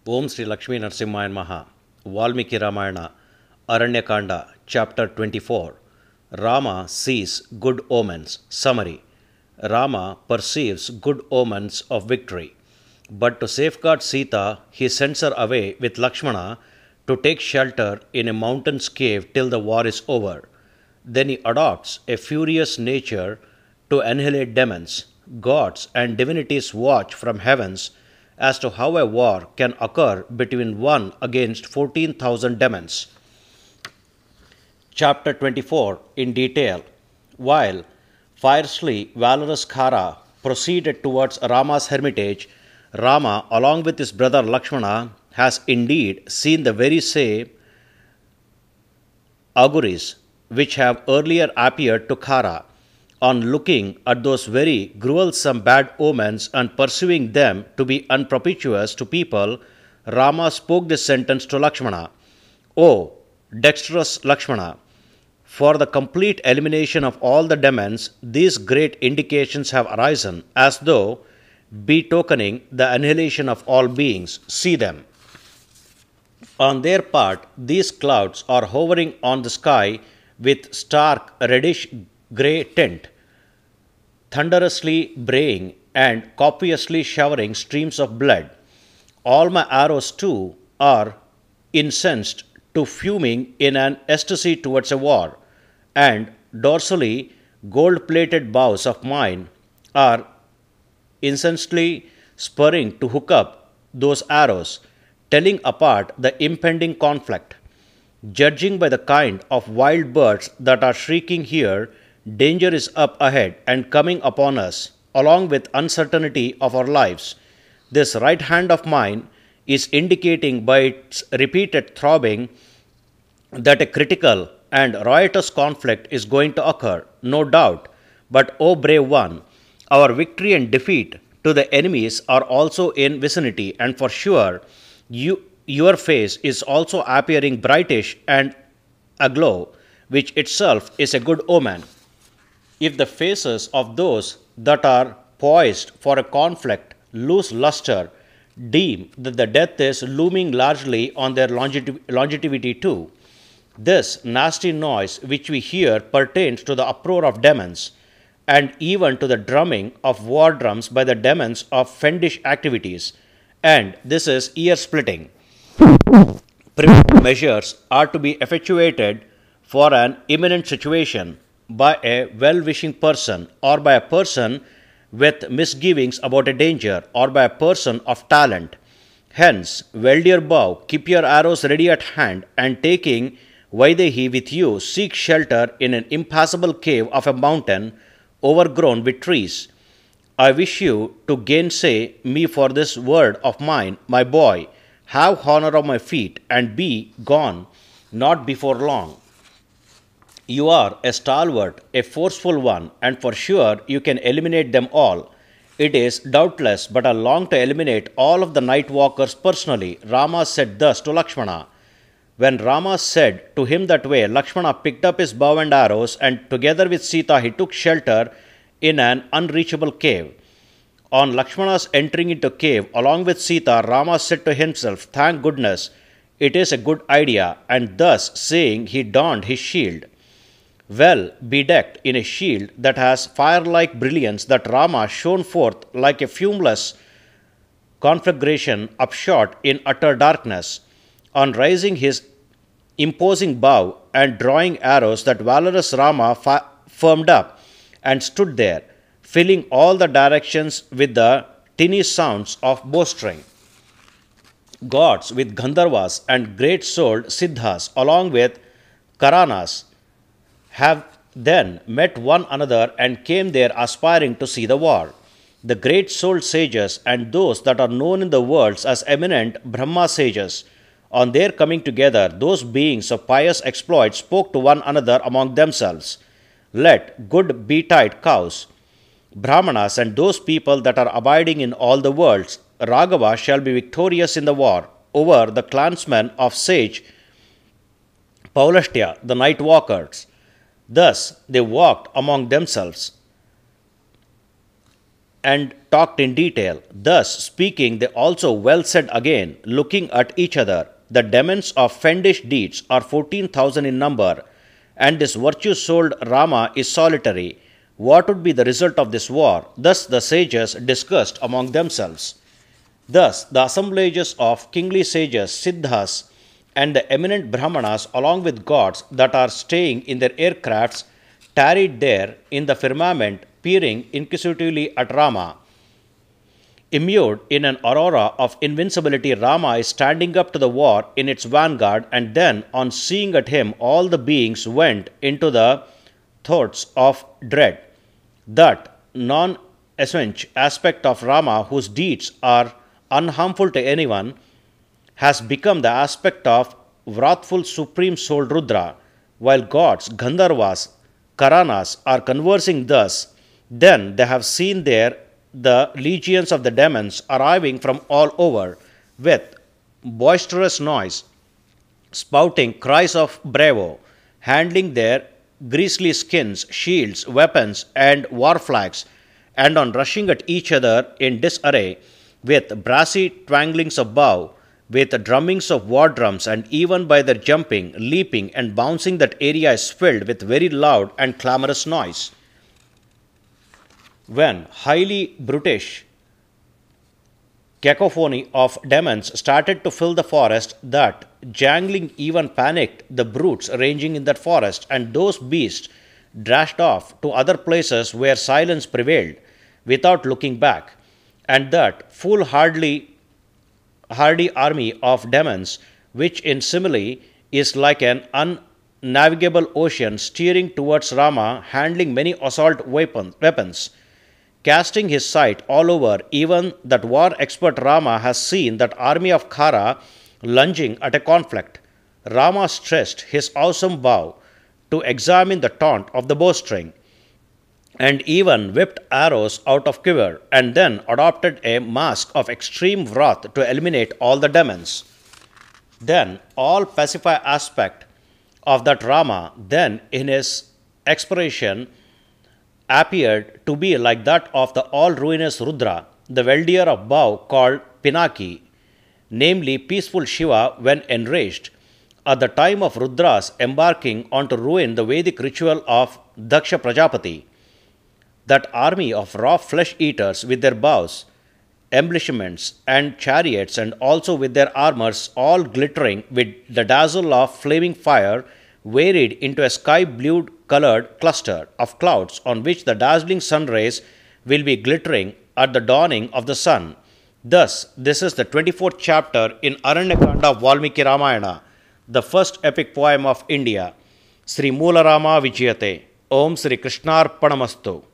Om Sri Lakshmi Narsimhaya Maha, Valmiki Ramayana, Aranya Kanda, Chapter 24. Rama sees good omens. Summary. Rama perceives good omens of victory. But to safeguard Seetha, he sends her away with Lakshmana to take shelter in a mountain's cave till the war is over. Then he adopts a furious nature to annihilate demons. Gods and divinities watch from heavens as to how a war can occur between one against 14,000 demons. Chapter 24 in detail. While fiercely valorous Khara proceeded towards Rama's hermitage, Rama, along with his brother Lakshmana, has indeed seen the very same auguries which have earlier appeared to Khara. On looking at those very gruesome bad omens and perceiving them to be unpropitious to people, Rama spoke this sentence to Lakshmana: O dexterous Lakshmana, for the complete elimination of all the demons, these great indications have arisen, as though betokening the annihilation of all beings. See them. On their part, these clouds are hovering on the sky with stark reddish grey tint, thunderously braying and copiously showering streams of blood. All my arrows, too, are incensed to fuming in an ecstasy towards a war, and dorsally gold-plated bows of mine are incessantly spurring to hook up those arrows, telling apart the impending conflict. Judging by the kind of wild birds that are shrieking here, danger is up ahead and coming upon us, along with uncertainty of our lives. This right hand of mine is indicating by its repeated throbbing that a critical and riotous conflict is going to occur, no doubt. But, O brave one, our victory and defeat to the enemies are also in vicinity, and for sure your face is also appearing brightish and aglow, which itself is a good omen. If the faces of those that are poised for a conflict lose luster, deem that the death is looming largely on their longevity too. This nasty noise which we hear pertains to the uproar of demons, and even to the drumming of war drums by the demons of fiendish activities, and this is ear-splitting. Preventive measures are to be effectuated for an imminent situation by a well-wishing person, or by a person with misgivings about a danger, or by a person of talent. Hence, weld your bow, keep your arrows ready at hand, and taking Vaidehi with you, seek shelter in an impassable cave of a mountain overgrown with trees. I wish you to gainsay me for this word of mine, my boy. Have honor of my feet, and be gone, not before long. You are a stalwart, a forceful one, and for sure you can eliminate them all. It is doubtless but a long to eliminate all of the night walkers personally. Rama said thus to Lakshmana. When Rama said to him that way, Lakshmana picked up his bow and arrows, and together with Seetha he took shelter in an unreachable cave. On Lakshmana's entering into cave along with Seetha, Rama said to himself, Thank goodness, it is a good idea, and thus saying he donned his shield. Well bedecked in a shield that has fire-like brilliance, that Rama shone forth like a fumeless conflagration upshot in utter darkness. On raising his imposing bow and drawing arrows, that valorous Rama firmed up and stood there, filling all the directions with the tinny sounds of bowstring. Gods with Gandharvas and great-souled Siddhas, along with Karanas, have then met one another and came there aspiring to see the war. The great-souled sages and those that are known in the world as eminent Brahma sages, on their coming together, those beings of pious exploit spoke to one another among themselves. Let good be-tied cows, Brahmanas, and those people that are abiding in all the worlds, Raghava shall be victorious in the war over the clansmen of sage Paulashtya, the night walkers. Thus they walked among themselves and talked in detail. Thus speaking, they also well said again, looking at each other, the demons of fiendish deeds are 14,000 in number, and this virtue-souled Rama is solitary. What would be the result of this war? Thus the sages discussed among themselves. Thus the assemblages of kingly sages, Siddhas, and the eminent Brahmanas, along with gods that are staying in their aircrafts, tarried there in the firmament, peering inquisitively at Rama. Immured in an aurora of invincibility, Rama is standing up to the war in its vanguard, and then, on seeing at him, all the beings went into the thoughts of dread. That non-essential aspect of Rama, whose deeds are unharmful to anyone, has become the aspect of wrathful supreme soul Rudra, while gods, Gandharvas, Karanas are conversing thus. Then they have seen there the legions of the demons arriving from all over with boisterous noise, spouting cries of bravo, handling their grisly skins, shields, weapons, and war flags, and on rushing at each other in disarray, with brassy twanglings of bow, with drummings of war drums, and even by their jumping, leaping, and bouncing, that area is filled with very loud and clamorous noise. When highly brutish cacophony of demons started to fill the forest, that jangling even panicked the brutes ranging in that forest, and those beasts dashed off to other places where silence prevailed without looking back, and that hardy army of demons, which in simile is like an unnavigable ocean, steering towards Rama, handling many assault weapons, casting his sight all over. Even that war expert Rama has seen that army of Khara lunging at a conflict. Rama stressed his awesome bow to examine the taunt of the bowstring, and even whipped arrows out of quiver, and then adopted a mask of extreme wrath to eliminate all the demons. Then all pacify aspect of that Rama, then in his expiration, appeared to be like that of the all-ruinous Rudra, the weldier of bow called Pinaki, namely peaceful Shiva when enraged, at the time of Rudra's embarking on to ruin the Vedic ritual of Daksha Prajapati. That army of raw flesh-eaters with their bows, embellishments, and chariots, and also with their armors all glittering with the dazzle of flaming fire, varied into a sky-blue colored cluster of clouds on which the dazzling sun rays will be glittering at the dawning of the sun. Thus, this is the 24th chapter in Aranya Kanda of Valmiki Ramayana, the first epic poem of India. Sri Moola Rama Vijayate. Om Sri Krishnarpanamastu.